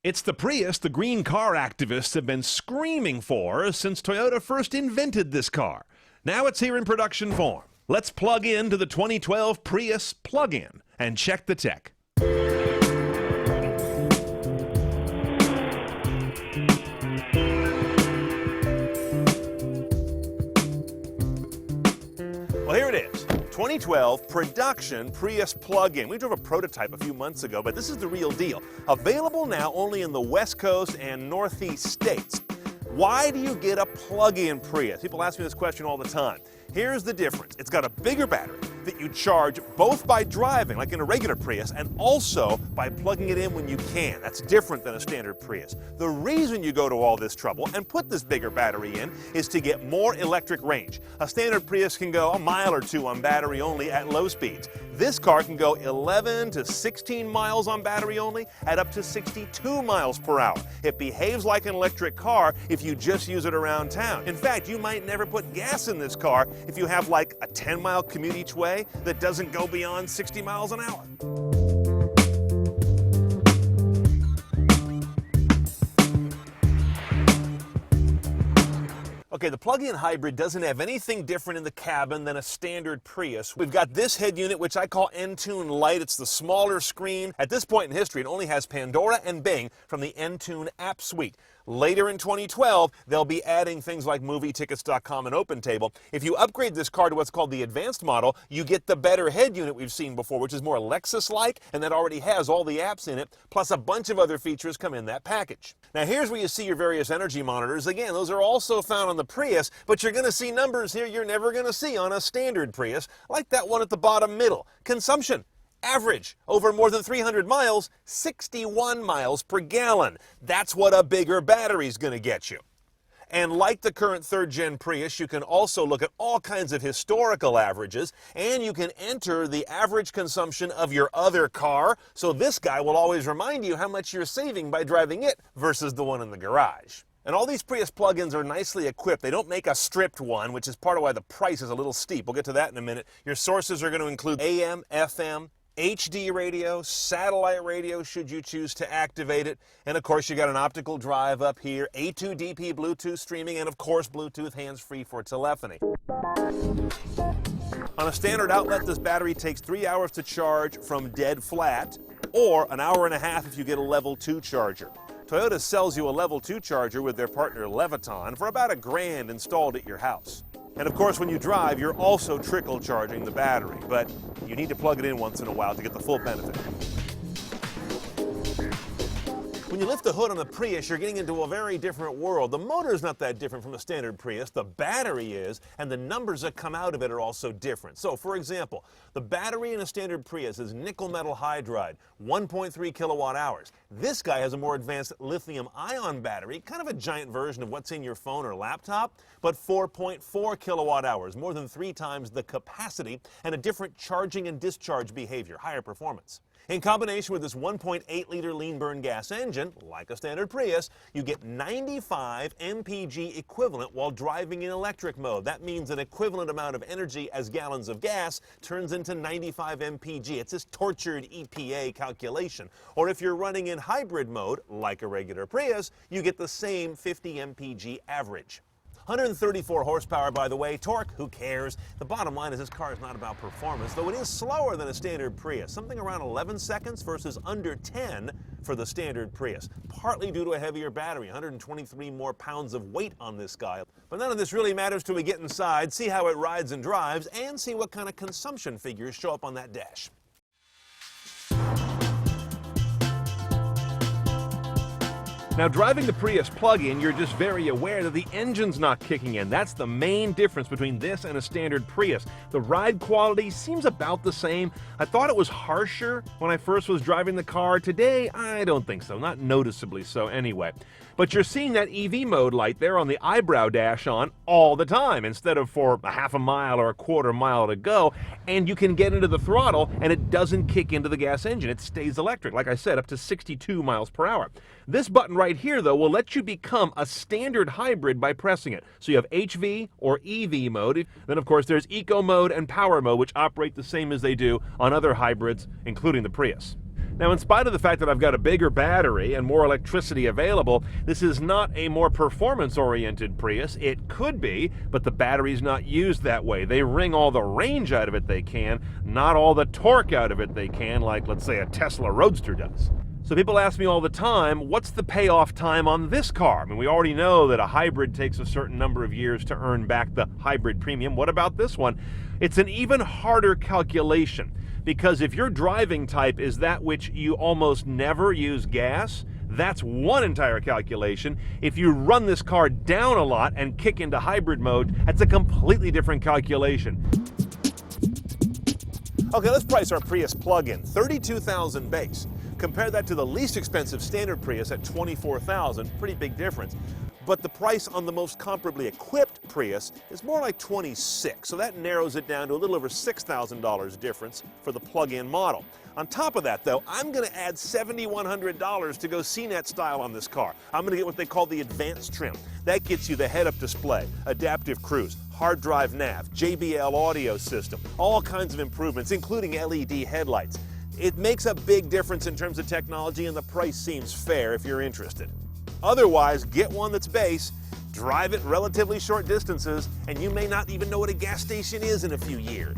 It's the Prius the green car activists have been screaming for since Toyota first invented this car. Now it's here in production form. Let's plug into the 2012 Prius plug-in and check the tech. Well, here it is. 2012 production Prius plug-in. We drove a prototype a few months ago, but this is the real deal. Available now only in the West Coast and Northeast states. Why do you get a plug-in Prius? People ask me this question all the time. Here's the difference. It's got a bigger battery that you charge both by driving, like in a regular Prius, and also by plugging it in when you can. That's different than a standard Prius. The reason you go to all this trouble and put this bigger battery in is to get more electric range. A standard Prius can go a mile or two on battery only at low speeds. This car can go 11 to 16 miles on battery only at up to 62 miles per hour. It behaves like an electric car if you just use it around town. In fact, you might never put gas in this car if you have like a 10-mile commute each way that doesn't go beyond 60 miles an hour. Okay, the plug-in hybrid doesn't have anything different in the cabin than a standard Prius. We've got this head unit, which I call Entune Lite. It's the smaller screen. At this point in history, it only has Pandora and Bing from the Entune app suite. Later in 2012, they'll be adding things like movietickets.com and OpenTable. If you upgrade this car to what's called the advanced model, you get the better head unit we've seen before, which is more Lexus-like, and that already has all the apps in it, plus a bunch of other features come in that package. Now here's where you see your various energy monitors. Again, those are also found on the Prius, but you're going to see numbers here you're never going to see on a standard Prius, like that one at the bottom middle. Consumption. Average, over more than 300 miles, 61 miles per gallon. That's what a bigger battery's going to get you. And like the current third-gen Prius, you can also look at all kinds of historical averages, and you can enter the average consumption of your other car, so this guy will always remind you how much you're saving by driving it versus the one in the garage. And all these Prius plug-ins are nicely equipped. They don't make a stripped one, which is part of why the price is a little steep. We'll get to that in a minute. Your sources are going to include AM, FM, HD radio, satellite radio should you choose to activate it, and of course you got an optical drive up here, A2DP Bluetooth streaming, and of course Bluetooth hands-free for telephony. On a standard outlet, this battery takes 3 hours to charge from dead flat, or an hour and a half if you get a level 2 charger. Toyota sells you a level 2 charger with their partner Leviton for about $1,000 installed at your house. And of course, when you drive, you're also trickle charging the battery, but you need to plug it in once in a while to get the full benefit. When you lift the hood on the Prius, you're getting into a very different world. The motor is not that different from a standard Prius. The battery is, and the numbers that come out of it are also different. So, for example, the battery in a standard Prius is nickel metal hydride, 1.3 kilowatt hours. This guy has a more advanced lithium-ion battery, kind of a giant version of what's in your phone or laptop, but 4.4 kilowatt hours, more than 3 times the capacity, and a different charging and discharge behavior, higher performance. In combination with this 1.8-liter lean-burn gas engine, like a standard Prius, you get 95 mpg equivalent while driving in electric mode. That means an equivalent amount of energy as gallons of gas turns into 95 mpg. It's this tortured EPA calculation. Or if you're running in hybrid mode, like a regular Prius, you get the same 50 mpg average. 134 horsepower, by the way. Torque, who cares? The bottom line is this car is not about performance, though it is slower than a standard Prius, something around 11 seconds versus under 10 for the standard Prius, partly due to a heavier battery, 123 more pounds of weight on this guy. But none of this really matters till we get inside, see how it rides and drives, and see what kind of consumption figures show up on that dash. Now, driving the Prius plug-in, you're just very aware that the engine's not kicking in. That's the main difference between this and a standard Prius. The ride quality seems about the same. I thought it was harsher when I first was driving the car. Today, I don't think so, not noticeably so anyway. But you're seeing that EV mode light there on the eyebrow dash on all the time, instead of for a half a mile or a quarter mile to go, and you can get into the throttle and it doesn't kick into the gas engine. It stays electric, like I said, up to 62 miles per hour. This button right here, though, will let you become a standard hybrid by pressing it. So you have HV or EV mode. Then, of course, there's Eco mode and Power mode, which operate the same as they do on other hybrids, including the Prius. Now, in spite of the fact that I've got a bigger battery and more electricity available, this is not a more performance-oriented Prius. It could be, but the battery's not used that way. They wring all the range out of it they can, not all the torque out of it they can, like, let's say, a Tesla Roadster does. So people ask me all the time, what's the payoff time on this car? I mean, we already know that a hybrid takes a certain number of years to earn back the hybrid premium. What about this one? It's an even harder calculation, because if your driving type is that which you almost never use gas, that's one entire calculation. If you run this car down a lot and kick into hybrid mode, that's a completely different calculation. Okay, let's price our Prius plug-in, $32,000 base. Compare that to the least expensive standard Prius at $24,000, pretty big difference. But the price on the most comparably equipped Prius is more like $26,000, so that narrows it down to a little over $6,000 difference for the plug-in model. On top of that, though, I'm going to add $7,100 to go CNET style on this car. I'm going to get what they call the advanced trim. That gets you the head-up display, adaptive cruise, hard drive nav, JBL audio system, all kinds of improvements, including LED headlights. It makes a big difference in terms of technology, and the price seems fair if you're interested. Otherwise, get one that's base, drive it relatively short distances, and you may not even know what a gas station is in a few years.